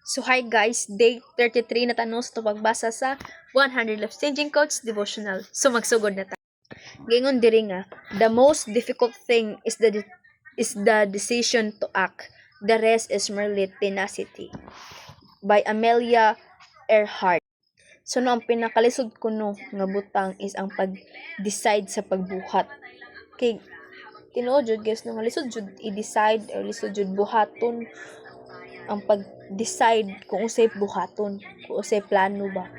So hi guys, day 33 na tanong sa pagbasa sa 100 Life Changing Quotes Devotional. So magsugod na ta. Gingon diri nga, the most difficult thing is the decision to act. The rest is merely tenacity. By Amelia Earhart. So no, ang pinakalisod ko no nga butang is ang pag-decide sa pagbuhat. Kay tinuod jud guys no, nga lisod jud i-decide or lisod jud buhaton ang pag-decide kung usay buhaton, kung usay plano ba.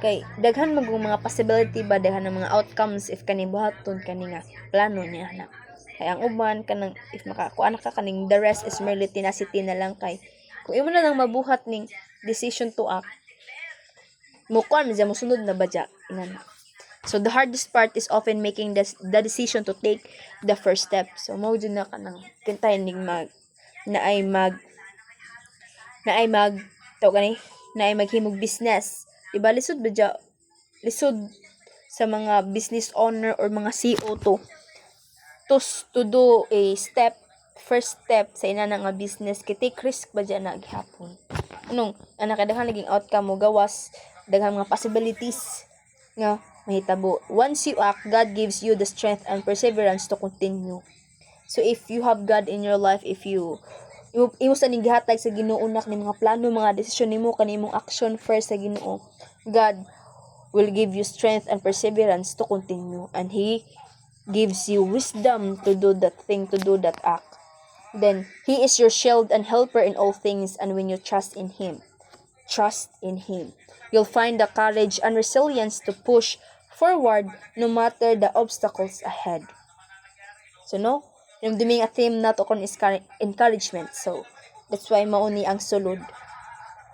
Kay daghan mag mga possibility ba, daghan ng mga outcomes if kani buhaton kani nga plano niya na. Kay ang uban kanang if makakuha na ka kaning the rest is merely tenacity na lang. Kay kung imo na lang mabuhat ning decision to act, mukuan man mo sunod na ba dya inana. So the hardest part is often making the decision to take the first step. So mao jud na kanang kintay ning naay maghimog business. Diba lisod ba dya, lisod sa mga business owner or mga CEO to do a first step sa ina nga business, kay take risk ba dya na gihapon. Anong nakadaghang naging outcome mo gawas daghang mga possibilities nga mahitabo. Once you act, God gives you the strength and perseverance to continue. So if you have God in your life, if imo sa ning gihatag sa Ginoo nak ni mga plano, mga desisyon nimo kanimong action first sa Ginoo, God will give you strength and perseverance to continue, and He gives you wisdom to do that thing, to do that act. Then He is your shield and helper in all things, and when you trust in Him, you'll find the courage and resilience to push forward no matter the obstacles ahead. So no, yung duming a theme nato kon is encouragement. So that's why mauni ang sulod.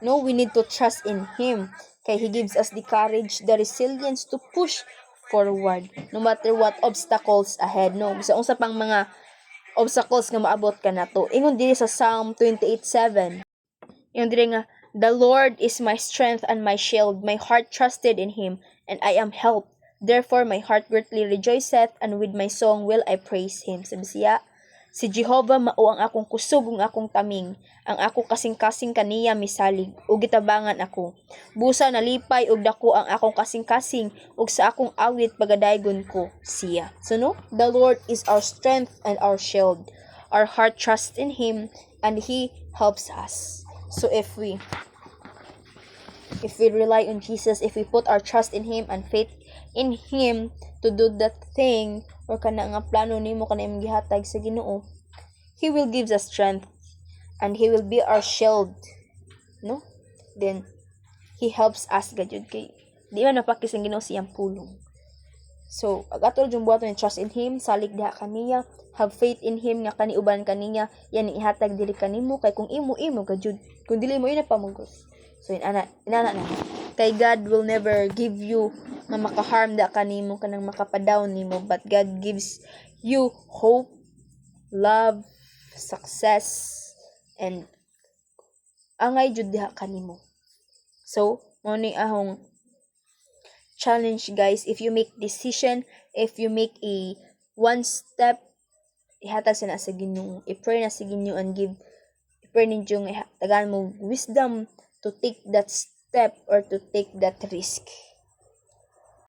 No, we need to trust in Him, kay He gives us the courage, the resilience to push forward no matter what obstacles ahead. No, sa unsa pang mga obstacles nga maabot ka nato. Ingon diri sa Psalm 28:7. Ingon diri nga, the Lord is my strength and my shield. My heart trusted in Him, and I am helped. Therefore my heart greatly rejoiceth, and with my song will I praise Him. Sabi siya, si Jehovah mao ang akong kusog ug akong taming, ang ako kasing-kasing kaniya misalig, ug gitabangan ako. Busa nalipay ug dako ang akong kasing-kasing, ug sa akong awit pagadaygon ko siya. So no, the Lord is our strength and our shield. Our heart trusts in Him, and He helps us. So if we rely on Jesus, if we put our trust in Him and faith in Him to do that thing or kana nga plano nimo kana imong gihatag sa Ginoo, He will give us strength and He will be our shield, no? Then He helps us gayud, kay di man mapakis ang Ginoo siyang pulong. So agatol jung buhaton trust in Him, salig diha kaniya, have faith in Him nga kaniuban kaniya yan ihatag dili kanimo, kay kung imo gayud, kung dili mo ina pamugos. So inana na kay God will never give you nga makaharm da kanimo kanang makapadown nimo, but God gives you hope, love, success, and angay jud diha kanimo. So mo ni ahong challenge guys, if you make decision, if you make a one step, ihatag sa na sa Ginoo, i-pray na sa Ginoo, and i-pray ninyo nga tagaan mo wisdom to take that step or to take that risk.